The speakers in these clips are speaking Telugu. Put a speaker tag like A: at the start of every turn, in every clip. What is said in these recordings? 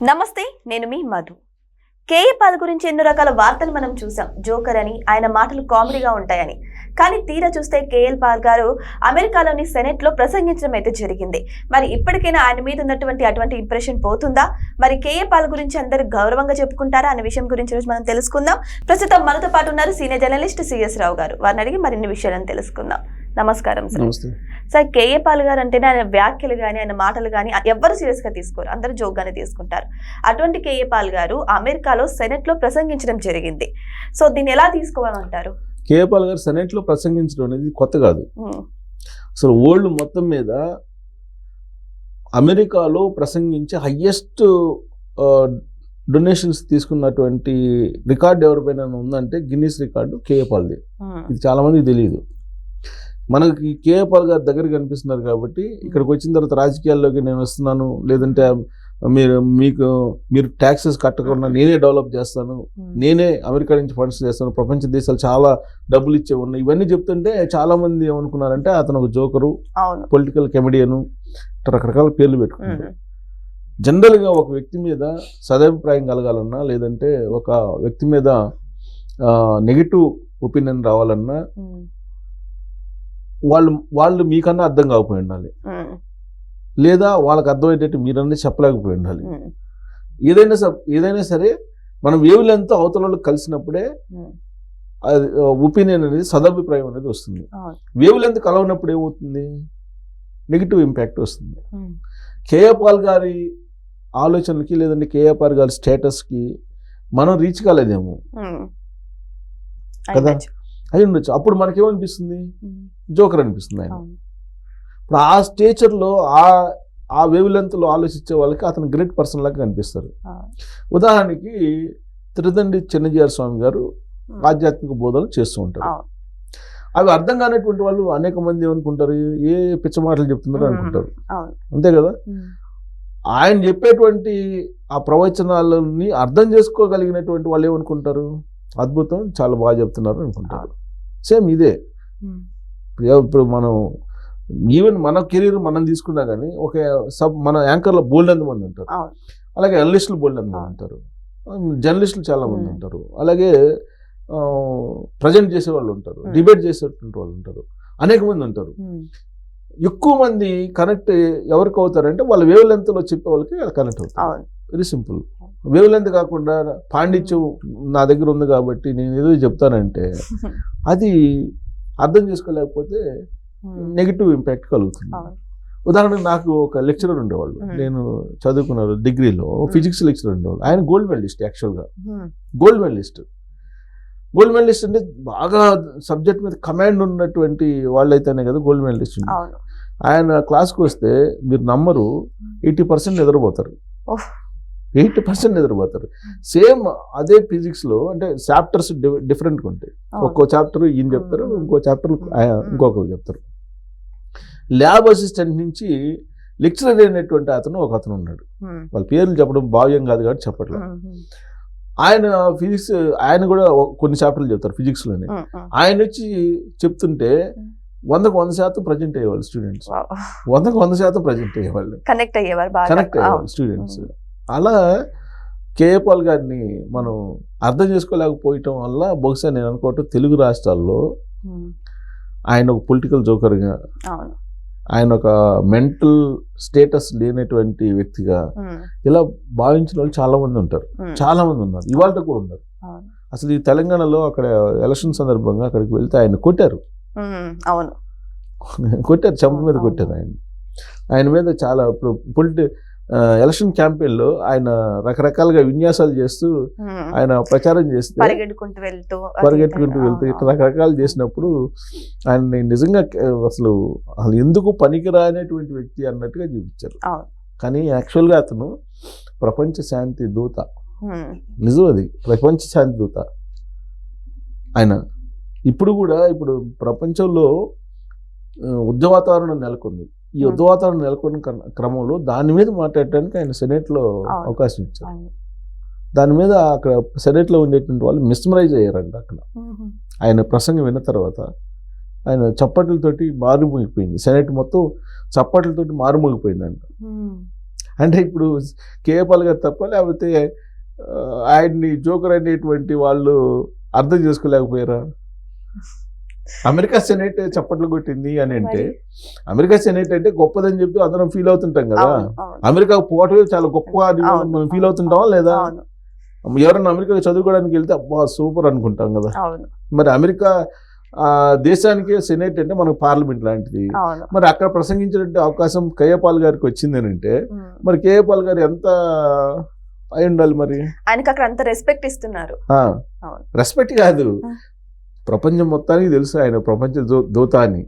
A: నమస్తే, నేను మీ మధు. కేఏ పాల్ గురించి ఎన్నో రకాల వార్తలు మనం చూసాం. జోకర్ అని, ఆయన మాటలు కామెడీగా ఉంటాయని. కానీ తీరా చూస్తే కేఏ పాల్ గారు అమెరికాలోని సెనెట్ లో ప్రసంగించడం అయితే జరిగింది. మరి ఇప్పటికైనా ఆయన మీద ఉన్నటువంటి అటువంటి ఇంప్రెషన్ పోతుందా? మరి కేఏ పాల్ గురించి అందరూ గౌరవంగా చెప్పుకుంటారా అనే విషయం గురించి రోజు మనం తెలుసుకుందాం. ప్రస్తుతం మనతో పాటు ఉన్నారు సీనియర్ జర్నలిస్ట్ సిఎస్ రావు గారు. వారిని అడిగి మరిన్ని విషయాలను తెలుసుకుందాం. నమస్కారం సార్. సార్, కేఏ పాల్ గారు అంటేనే ఆయన వ్యాఖ్యలు కానీ ఆయన మాటలు కానీ ఎవరు సీరియస్ గా తీసుకోరు, అందరూ జోక్ గానే తీసుకుంటారు. అటువంటి కేఏ పాల్ గారు అమెరికాలో సెనెట్ లో ప్రసంగించడం జరిగింది. సో దీన్ని ఎలా తీసుకోవాలంటారు?
B: కేఏ పాల్ గారు సెనెట్ లో ప్రసంగించడం అనేది కొత్త కాదు. అసలు వరల్డ్ మొత్తం మీద అమెరికాలో ప్రసంగించి హయ్యెస్ట్ డొనేషన్స్ తీసుకున్నటువంటి రికార్డు ఎవరిపైన ఉందంటే గిన్నీస్ రికార్డు కేఏ పాల్ది. ఇది చాలా మందికి తెలియదు. మనకి కేఏ పాల్ గారి దగ్గర కనిపిస్తున్నారు కాబట్టి ఇక్కడికి వచ్చిన తర్వాత రాజకీయాల్లోకి నేను వస్తున్నాను, లేదంటే మీరు ట్యాక్సెస్ కట్టకుండా నేనే డెవలప్ చేస్తాను, నేనే అమెరికా నుంచి ఫండ్స్ చేస్తాను, ప్రపంచ దేశాలు చాలా డబ్బులు ఇచ్చే ఉన్నాయి, ఇవన్నీ చెప్తుంటే చాలా మంది ఏమనుకున్నారంటే అతను ఒక జోకరు, పొలిటికల్ కమెడియను, రకరకాల పేర్లు పెట్టుకున్నారు. జనరల్గా ఒక వ్యక్తి మీద సదాభిప్రాయం కలగాలన్నా, లేదంటే ఒక వ్యక్తి మీద నెగిటివ్ ఒపీనియన్ రావాలన్నా వాళ్ళు మీకన్నా అర్థం కాకపోయి ఉండాలి, లేదా వాళ్ళకి అర్థమయ్యేటట్టు మీరన్నీ చెప్పలేకపోయి ఉండాలి. ఏదైనా సరే మనం వేవ్ లెంత్ అవతల వాళ్ళకి కలిసినప్పుడే ఒపీనియన్ అనేది, సదాభిప్రాయం అనేది వస్తుంది. వేవ్ లెంత్ కలవనప్పుడు ఏమవుతుంది? నెగిటివ్ ఇంపాక్ట్ వస్తుంది. కేఏ పాల్ గారి ఆలోచనలకి, లేదంటే కేఏ పాల్ గారి స్టేటస్కి మనం రీచ్ కాలేదేమో కదా, అయి ఉండొచ్చు. అప్పుడు మనకేమనిపిస్తుంది? జోకర్ అనిపిస్తుంది ఆయన. ఇప్పుడు ఆ స్టేచర్లో ఆ వేవ్ లెంత్లో ఆలోచించే వాళ్ళకి అతను గ్రేట్ పర్సన్ లాగా కనిపిస్తారు. ఉదాహరణకి త్రిదండి చిన్నజీఆర్ స్వామి గారు ఆధ్యాత్మిక బోధనలు చేస్తూ ఉంటారు. అవి అర్థం కానటువంటి వాళ్ళు అనేక మంది ఏమనుకుంటారు, ఏ పిచ్చ మాటలు చెప్తున్నారు అనుకుంటారు, అంతే కదా. ఆయన చెప్పేటువంటి ఆ ప్రవచనాలని అర్థం చేసుకోగలిగినటువంటి వాళ్ళు ఏమనుకుంటారు, అద్భుతం, చాలా బాగా చెప్తున్నారు అనుకుంటారు. సేమ్ ఇదే. ఇప్పుడు మనం ఈవెన్ మన కెరీర్ మనం తీసుకున్నా కానీ మన యాంకర్లో బోల్డ్ మంది ఉంటారు, అలాగే అనలిస్టులు బోల్డ్ మంది ఉంటారు, జర్నలిస్టులు చాలా మంది ఉంటారు, అలాగే ప్రజెంట్ చేసేవాళ్ళు ఉంటారు, డిబేట్ చేసేటువంటి వాళ్ళు ఉంటారు, అనేక మంది ఉంటారు. ఎక్కువ మంది కనెక్ట్ ఎవరికి అవుతారంటే వాళ్ళ వేవ్ లెంత్లో చెప్పే వాళ్ళకి కనెక్ట్ అవుతారు. Very simple. వేవ్ లెంత్ కాకుండా పాండిత్యం నా దగ్గర ఉంది కాబట్టి నేను ఏదో చెప్తానంటే అది అర్థం చేసుకోలేకపోతే నెగిటివ్ ఇంపాక్ట్ కలుగుతుంది. ఉదాహరణకు నాకు ఒక లెక్చరర్ ఉండేవాళ్ళు, నేను చదువుకున్నారు డిగ్రీలో, ఫిజిక్స్ లెక్చరర్ ఉండేవాళ్ళు. ఆయన గోల్డ్ మెడలిస్ట్. యాక్చువల్గా గోల్డ్ మెడలిస్ట్ అంటే బాగా సబ్జెక్ట్ మీద కమాండ్ ఉన్నటువంటి వాళ్ళు అయితేనే కదా గోల్డ్ మెడలిస్ట్. ఆయన క్లాస్కి వస్తే మీరు నమ్మరు, 80% నిద్రపోతారు. 80% నిద్రపోతారు. సేమ్ అదే ఫిజిక్స్లో అంటే చాప్టర్స్ డిఫరెంట్గా ఉంటాయి. ఒక్కో చాప్టర్ ఈయన చెప్తారు, ఇంకో చాప్టర్ ఇంకొకరు చెప్తారు. ల్యాబ్ అసిస్టెంట్ నుంచి లెక్చరర్ అయినటువంటి అతను ఉన్నాడు. వాళ్ళ పేర్లు చెప్పడం భావ్యం కాదు కాబట్టి చెప్పట్లేదు. ఆయన ఫిజిక్స్, ఆయన కూడా కొన్ని చాప్టర్లు చెప్తారు ఫిజిక్స్లోనే. ఆయన వచ్చి చెప్తుంటే 100% ప్రజెంట్ అయ్యేవాళ్ళు స్టూడెంట్స్. 100% ప్రజెంట్ అయ్యేవాళ్ళు, కనెక్ట్ అయ్యేవాళ్ళు స్టూడెంట్స్. అలా కేఏ పాల్ గారిని మనం అర్థం చేసుకోలేకపోవటం వల్ల బహుశా నేను అనుకోవటం తెలుగు రాష్ట్రాల్లో ఆయన ఒక పొలిటికల్ జోకర్గా, ఆయన ఒక మెంటల్ స్టేటస్ లేనటువంటి వ్యక్తిగా ఇలా భావించిన వాళ్ళు చాలా మంది ఉంటారు, చాలా మంది ఉన్నారు, ఇవాళ కూడా ఉన్నారు. అసలు ఈ తెలంగాణలో అక్కడ ఎలక్షన్ సందర్భంగా అక్కడికి వెళ్తే ఆయన కొట్టారు, చెంప మీద కొట్టారు. ఆయన మీద చాలా ఇప్పుడు ఎలక్షన్ క్యాంపెయిన్లో ఆయన రకరకాలుగా విన్యాసాలు చేస్తూ ఆయన ప్రచారం చేస్తే పరిగెట్టుకుంటూ వెళ్తూ ఇట్లా రకరకాలు చేసినప్పుడు ఆయన నిజంగా అసలు ఎందుకు పనికిరానటువంటి వ్యక్తి అన్నట్టుగా చూపించారు. కానీ యాక్చువల్గా అతను ప్రపంచ శాంతి దూత. నిజం, అది ప్రపంచ శాంతి దూత ఆయన. ఇప్పుడు ప్రపంచంలో యుద్ధ వాతావరణం నెలకొంది. ఈ యుద్ధ వాతావరణం నెలకొన్న క్రమంలో దాని మీద మాట్లాడటానికి ఆయన సెనెట్లో అవకాశం ఇచ్చారు. దాని మీద అక్కడ సెనెట్లో ఉండేటువంటి వాళ్ళు మిస్మరైజ్ అయ్యారంట. అక్కడ ఆయన ప్రసంగం విన్న తర్వాత ఆయన చప్పట్లతోటి మారుమోగిపోయింది. సెనెట్ మొత్తం చప్పట్లతోటి మారుమోగిపోయిందంట. అంటే ఇప్పుడు కేఏపాల్ గారు తప్ప, లేకపోతే ఆయన్ని జోకర్ అనేటువంటి వాళ్ళు అర్థం చేసుకోలేకపోయారా? అమెరికా సెనేట్ చప్పట్లు కొట్టింది అని అంటే, అమెరికా సెనేట్ అంటే గొప్పదని చెప్పి అందరం ఫీల్ అవుతుంటాం కదా. అమెరికా పోవటమే చాలా గొప్ప అని మనం ఫీల్ అవుతుంటామా లేదా? ఎవరైనా అమెరికా చదువుకోవడానికి వెళ్తే అబ్బా సూపర్ అనుకుంటాం కదా. మరి అమెరికా దేశానికి సెనేట్ అంటే మనకు పార్లమెంట్ లాంటిది. మరి అక్కడ ప్రసంగించినట్టు అవకాశం కేఏపాల్ గారికి వచ్చింది అని అంటే, మరి కేఏపాల్ గారు ఎంత అయి ఉండాలి? మరి
A: ఆయనకి అక్కడ అంత రెస్పెక్ట్ ఇస్తున్నారు.
B: రెస్పెక్ట్ కాదు, ప్రపంచం మొత్తానికి తెలుసు ఆయన ప్రపంచ దూత అని.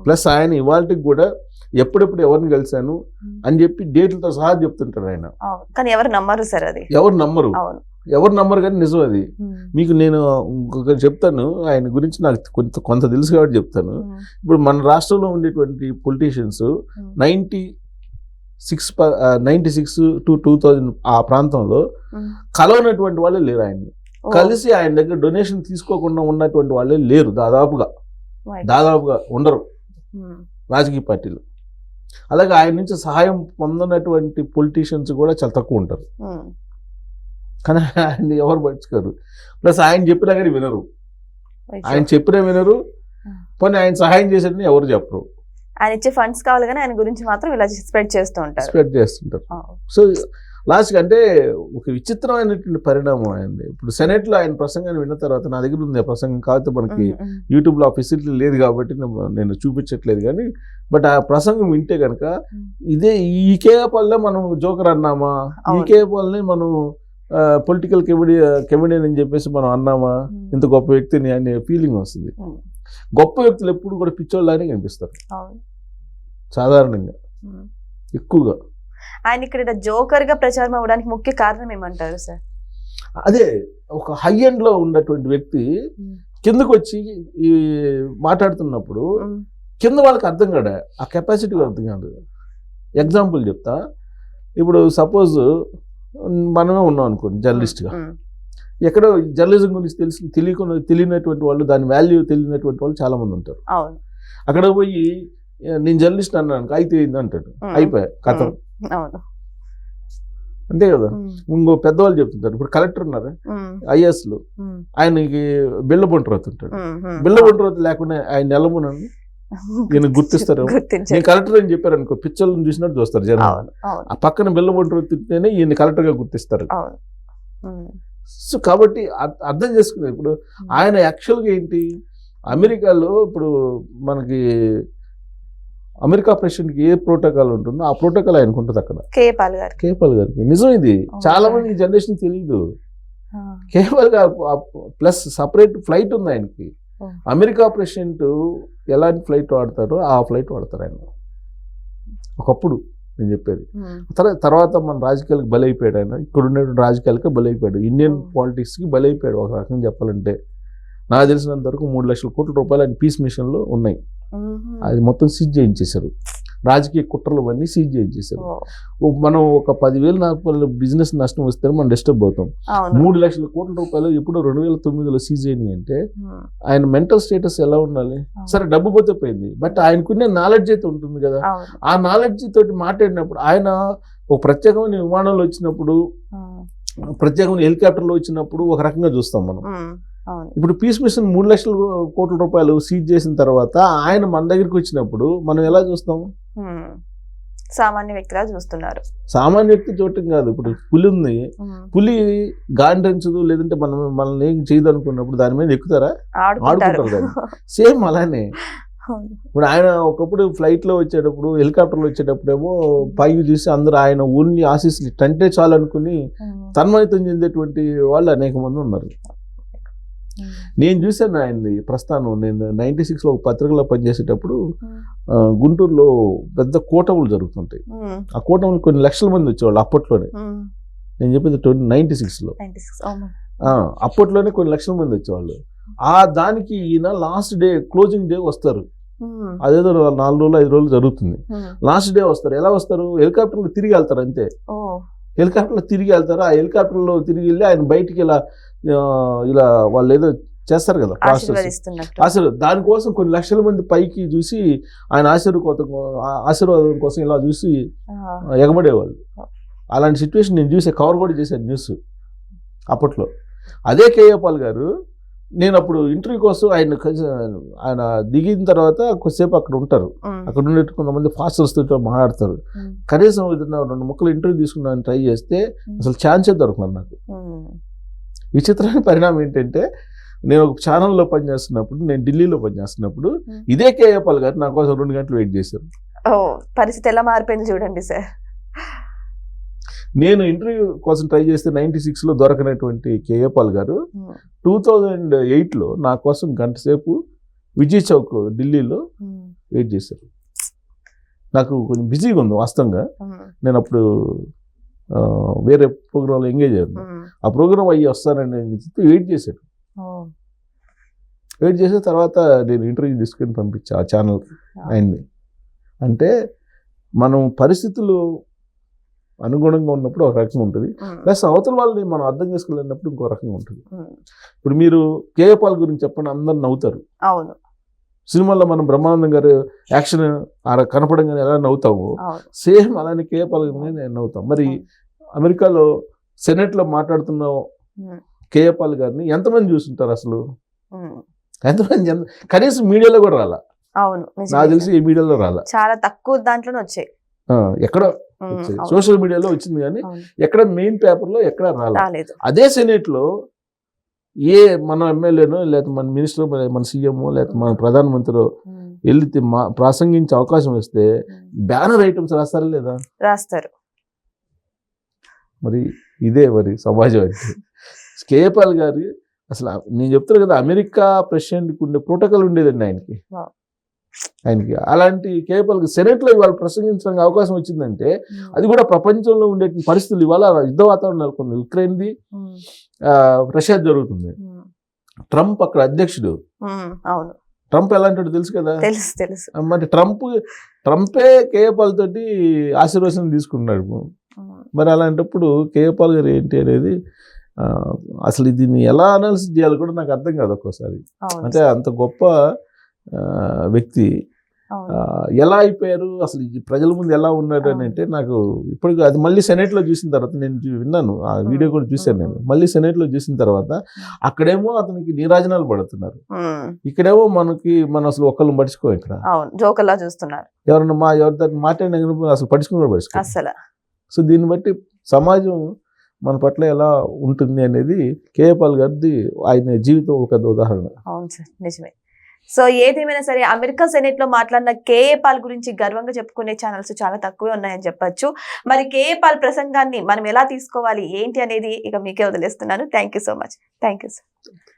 B: ప్లస్ ఆయన ఇవాళకి కూడా ఎప్పుడెప్పుడు ఎవరిని కలిశాను అని చెప్పి డేట్లతో సహా చెప్తుంటారు ఆయన.
A: కానీ ఎవరు నమ్మరు సార్, అది
B: ఎవరు నమ్మరు కానీ నిజం అది. మీకు నేను ఇంకొక చెప్తాను, ఆయన గురించి నాకు కొంత తెలుసు కాబట్టి చెప్తాను. ఇప్పుడు మన రాష్ట్రంలో ఉండేటువంటి పొలిటీషియన్స్ 96 to 2000 ఆ ప్రాంతంలో కలవనటువంటి వాళ్ళే లేరు. ఆయన్ని కలిసి ఆయన దగ్గర డొనేషన్ తీసుకోకుండా ఉన్నటువంటి వాళ్ళే లేరు. దాదాపుగా ఉండరు రాజకీయ పార్టీలు. అలాగే ఆయన నుంచి సహాయం పొందనటువంటి పొలిటీషియన్స్ కూడా చాలా తక్కువ ఉంటారు. కానీ ఆయన ఎవరు పట్టించుకోరు. ప్లస్ ఆయన చెప్పినా కానీ వినరు. పోనీ ఆయన సహాయం చేసేది ఎవరు చెప్పరు.
A: ఆయన ఇచ్చే ఫండ్స్ కావాలి కానీ ఆయన గురించి మాత్రం ఇలా స్ప్రెడ్ చేస్తుంటారు.
B: సో లాస్ట్ అంటే ఒక విచిత్రమైనటువంటి పరిణామం అయింది. ఇప్పుడు సెనెట్ లో ఆయన ప్రసంగాన్ని విన్న తర్వాత, నా దగ్గర ఉంది ఆ ప్రసంగం, కాకపోతే మనకి యూట్యూబ్ లో ఆ ఫెసిలిటీ లేదు కాబట్టి నేను చూపించట్లేదు. కానీ బట్ ఆ ప్రసంగం వింటే కనుక ఇదే ఈ కేఏపాల్ మనం జోకర్ అన్నామా, ఈ కేఏపాల్ని మనం పొలిటికల్ కెమెడియన్ అని చెప్పేసి మనం అన్నామా, ఇంత గొప్ప వ్యక్తిని అనే ఫీలింగ్ వస్తుంది. గొప్ప వ్యక్తులు ఎప్పుడు కూడా పిచ్చోళ్ళనే కనిపిస్తారు సాధారణంగా, ఎక్కువగా.
A: ఆయన ఇక్కడ జోకర్ గా ప్రచారం అవ్వడానికి ముఖ్య కారణం ఏమంటారు సార్?
B: అదే ఒక హై ఎండ్ లో ఉన్నటువంటి వ్యక్తి కిందకు వచ్చి ఈ మాట్లాడుతున్నప్పుడు కింద వాళ్ళకి అర్థం కాదు, ఆ కెపాసిటీ అర్థం కాదు. ఎగ్జాంపుల్ చెప్తా. ఇప్పుడు సపోజ్ మనమే ఉన్నాం అనుకోండి జర్నలిస్ట్గా, ఎక్కడో జర్నలిజం గురించి తెలియనటువంటి వాళ్ళు, దాని వాల్యూ తెలియనటువంటి వాళ్ళు చాలా మంది ఉంటారు. అక్కడ పోయి నేను జర్నలిస్ట్ అన్నాను, అయితే అంటాడు, అయిపోయా కథ. అంతే కదా. ఇంకో పెద్దవాళ్ళు చెప్తుంటారు. ఇప్పుడు కలెక్టర్ ఉన్నారు, ఐఏఎస్లు, ఆయనకి బిళ్ళబొంటరోతు ఉంటాడు. బిళ్ళబొంటరోతు లేకుండా ఆయన నెలమునని ఈయన గుర్తిస్తారు. నేను కలెక్టర్ అని చెప్పారు అనుకో, పిక్చర్లను చూసినట్టు చూస్తారు జనం. ఆ పక్కన బిళ్ళబొంటరోతునే ఈయన కలెక్టర్ గా గుర్తిస్తారు. సో కాబట్టి అర్థం చేసుకున్నారు. ఇప్పుడు ఆయన యాక్చువల్గా ఏంటి, అమెరికాలో ఇప్పుడు మనకి అమెరికా ప్రెసిడెంట్కి ఏ ప్రోటోకాల్ ఉంటుందో ఆ ప్రోటోకాల్ ఆయనకు ఉంటుంది అక్కడ. కేఏపాల్ గారికి నిజం ఇది చాలా మంది జనరేషన్ తెలియదు. కేఏపాల్ గారు ప్లస్ సపరేట్ ఫ్లైట్ ఉంది ఆయనకి. అమెరికా ప్రెసిడెంట్ ఎలాంటి ఫ్లైట్ వాడతారో ఆ ఫ్లైట్ వాడతారు ఆయన. ఒకప్పుడు నేను చెప్పేది. తర్వాత మన రాజకీయాలకు బలైపోయాడు ఆయన. ఇక్కడ ఉన్నటువంటి రాజకీయాలకే బలైపోయాడు, ఇండియన్ పాలిటిక్స్కి బలైపోయాడు ఒక రకంగా చెప్పాలంటే. నాకు తెలిసినంత వరకు 3 లక్షల కోట్ల రూపాయలు ఆయన పీస్ మిషన్లో ఉన్నాయి. అది మొత్తం సీజ్ చేయించేశారు. రాజకీయ కుట్రలు అన్నీ సీజ్ చేయించేశారు. మనం ఒక 10,000 బిజినెస్ నష్టం వస్తే మనం డిస్టర్బ్ అవుతాం. 3 లక్షల కోట్ల రూపాయలు ఎప్పుడో 2009లో సీజ్ అయినాయి అంటే ఆయన మెంటల్ స్టేటస్ ఎలా ఉండాలి? సరే డబ్బు పోతే పోయింది, బట్ ఆయనకునే నాలెడ్జ్ అయితే ఉంటుంది కదా. ఆ నాలెడ్జ్ తోటి మాట్లాడినప్పుడు ఆయన ఒక ప్రత్యేకమైన విమానంలో వచ్చినప్పుడు, ప్రత్యేకమైన హెలికాప్టర్లో వచ్చినప్పుడు ఒక రకంగా చూస్తాం మనం. ఇప్పుడు పీస్ మిషన్ 3 లక్షల కోట్ల రూపాయలు సీజ్ చేసిన తర్వాత ఆయన మన దగ్గరికి వచ్చినప్పుడు మనం ఎలా చూస్తాం?
A: సామాన్య వ్యక్తిలా చూస్తున్నారు.
B: సామాన్య వ్యక్తి చూడటం కాదు. ఇప్పుడు పులి ఉంది, పులి గాండ్రించదు, లేదంటే మనల్ని ఏం చేయదు అనుకున్నప్పుడు దాని మీద ఎక్కుతారా? ఆడుకుంటారు దాన్ని. సేమ్ అలానే ఇప్పుడు ఆయన ఒకప్పుడు ఫ్లైట్ లో వచ్చేటప్పుడు, హెలికాప్టర్లో వచ్చేటప్పుడేమో పైకి చూసి అందరూ ఆయన ఊరిని ఆశీస్సులు అంటే చాలు అనుకుని తన్మయత్వం చెందేటువంటి వాళ్ళు అనేక మంది ఉన్నారు. నేను చూశాను ఆయనది ప్రస్థానం. నేను 96లో ఒక పత్రికలో పనిచేసేటప్పుడు గుంటూరులో పెద్ద కూటములు జరుగుతుంటాయి. ఆ కూటములు కొన్ని లక్షల మంది వచ్చేవాళ్ళు అప్పట్లోనే. నేను చెప్పేది 96లో. అప్పట్లోనే కొన్ని లక్షల మంది వచ్చేవాళ్ళు. ఆ దానికి ఈయన లాస్ట్ డే, క్లోజింగ్ డే వస్తారు. అదేదో 4 రోజులు 5 రోజులు జరుగుతుంది. లాస్ట్ డే వస్తారు. ఎలా వస్తారు? హెలికాప్టర్లో తిరిగి వెళ్తారు అంతే. హెలికాప్టర్లో తిరిగి వెళ్తారు. ఆ హెలికాప్టర్లో తిరిగి వెళ్ళి ఆయన బయటికి ఇలా వాళ్ళు ఏదో చేస్తారు కదా ప్రాసెస్. అసలు దానికోసం కొన్ని లక్షల మంది పైకి చూసి ఆయన ఆశీర్వాదం కోసం ఇలా చూసి ఎగబడేవాళ్ళు. అలాంటి సిచ్యువేషన్ నేను చూసే, కవర్ కూడా చేశాను న్యూస్ అప్పట్లో. అదే కేఏ పాల్ గారు, నేను అప్పుడు ఇంటర్వ్యూ కోసం ఆయన దిగిన తర్వాత కొద్దిసేపు అక్కడ ఉంటారు. అక్కడ ఉండేట్టు కొంతమంది ఫాస్టర్స్ తో మాట్లాడతారు. కనీసం 2 ముక్కలు ఇంటర్వ్యూ తీసుకున్నాను ట్రై చేస్తే అసలు ఛాన్సే దొరకలేదు నాకు. విచిత్రమైన పరిణామం ఏంటంటే, నేను ఒక ఛానల్లో పనిచేస్తున్నప్పుడు, నేను ఢిల్లీలో పనిచేస్తున్నప్పుడు ఇదే కేఏ పాల్ గారు నా కోసం 2 గంటలు వెయిట్ చేశారు.
A: పరిస్థితి ఎలా మారిపోయింది చూడండి సార్.
B: నేను ఇంటర్వ్యూ కోసం ట్రై చేస్తే 96లో దొరకనటువంటి కేఏ పాల్ గారు 2008లో నా కోసం గంట సేపు విజయ్ చౌక్ ఢిల్లీలో వెయిట్ చేశారు. నాకు కొంచెం బిజీగా ఉంది వాస్తవంగా. నేను అప్పుడు వేరే ప్రోగ్రాంలో ఎంగేజ్ అయ్యాను. ఆ ప్రోగ్రామ్ అయ్యి వస్తానని చెప్పి వెయిట్ చేశాడు. వెయిట్ చేసిన తర్వాత నేను ఇంటర్వ్యూ తీసుకొని పంపించా ఆ ఛానల్ ఆయన్ని. అంటే మనం పరిస్థితులు అనుగుణంగా ఉన్నప్పుడు ఒక రకంగా ఉంటుంది, ప్లస్ అవతల వాళ్ళని మనం అర్థం చేసుకోలేనప్పుడు ఇంకో రకంగా ఉంటుంది. ఇప్పుడు మీరు కేఏ పాల్ గురించి చెప్పండి, అందరు నవ్వుతారు.
A: అవును,
B: సినిమాల్లో మనం బ్రహ్మానందం గారు యాక్షన్ కనపడంగానే ఎలా నవ్వుతాము, సేమ్ అలానే కేఏ పాల్ గారిని నవ్వుతాం. మరి అమెరికాలో సెనెట్లో మాట్లాడుతున్న కేఏ పాల్ గారిని ఎంతమంది చూస్తుంటారు అసలు? ఎంతమంది? కనీసం మీడియాలో కూడా రాలా.
A: అవును,
B: నాకు తెలిసి ఈ మీడియాలో రాలా,
A: చాలా తక్కువ దాంట్లోనే వచ్చాయి.
B: ఎక్కడో సోషల్ మీడియాలో వచ్చింది కానీ ఎక్కడ మెయిన్ పేపర్లో ఎక్కడ రాలేదు. అదే సెనేట్ లో ఏ మన ఎమ్మెల్యేనో లేకపోతే మన మినిస్టర్, మన సీఎంఓ లేకపోతే మన ప్రధానమంత్రి వెళ్ళి ప్రాసంగించే అవకాశం వస్తే బ్యానర్ ఐటమ్స్ రాస్తారా లేదా?
A: రాస్తారు.
B: మరి ఇదే మరి సమాజం అంటే. కేఏ పాల్ గారు అసలు నేను చెప్తాను కదా, అమెరికా ప్రెసిడెంట్కి ఉండే ప్రోటోకాల్ ఉండేదండి ఆయనకి. అలాంటి కేఏ పాల్ సెనెట్ లో ఇవాళ ప్రసంగించడానికి అవకాశం వచ్చిందంటే అది కూడా ప్రపంచంలో ఉండే పరిస్థితులు. ఇవాళ యుద్ధ వాతావరణం నెలకొంది, ఉక్రెయిన్ది రష్యా జరుగుతుంది. ట్రంప్ అక్కడ అధ్యక్షుడు. ట్రంప్ ఎలాంటి తెలుసు కదా. మరి ట్రంపే కేఏ పాల్ తోటి ఆశీర్వచనం తీసుకున్నాడు. మరి అలాంటప్పుడు కేఏ పాల్ గారు ఏంటి అనేది అసలు దీన్ని ఎలా అనాలిసిస్ చేయాలి కూడా నాకు అర్థం కాదు ఒక్కోసారి. అంటే అంత గొప్ప వ్యక్తి ఎలా అయిపోయారు, అసలు ప్రజల ముందు ఎలా ఉన్నాడు అని అంటే నాకు ఇప్పటికీ అది మళ్ళీ సెనేట్లో చూసిన తర్వాత నేను విన్నాను, ఆ వీడియో కూడా చూశాను నేను. మళ్ళీ సెనేట్లో చూసిన తర్వాత అక్కడేమో అతనికి నీరాజనాలు పడుతున్నారు, ఇక్కడేమో మనం అసలు ఒక్కళ్ళు పడుచుకో, ఇక్కడ
A: జోకర్లా చూస్తున్నారు.
B: ఎవరన్నా ఎవరితో మాట్లాడిన అసలు పడుచుకుని పడుచుకో అసలు. సో దీన్ని బట్టి సమాజం మన పట్ల ఎలా ఉంటుంది అనేది కేఏ పాల్ గారిది ఆయన జీవితం ఒక పెద్ద ఉదాహరణ.
A: అవును సార్, నిజమే. సో ఏదేమైనా సరే అమెరికా సెనేట్ లో మాట్లాడిన కేఏ పాల్ గురించి గర్వంగా చెప్పుకునే ఛానల్స్ చాలా తక్కువే ఉన్నాయని చెప్పొచ్చు. మరి కేఏ పాల్ ప్రసంగాన్ని మనం ఎలా తీసుకోవాలి ఏంటి అనేది ఇక మీకే వదిలేస్తున్నాను. Thank you so much. Thank you sir.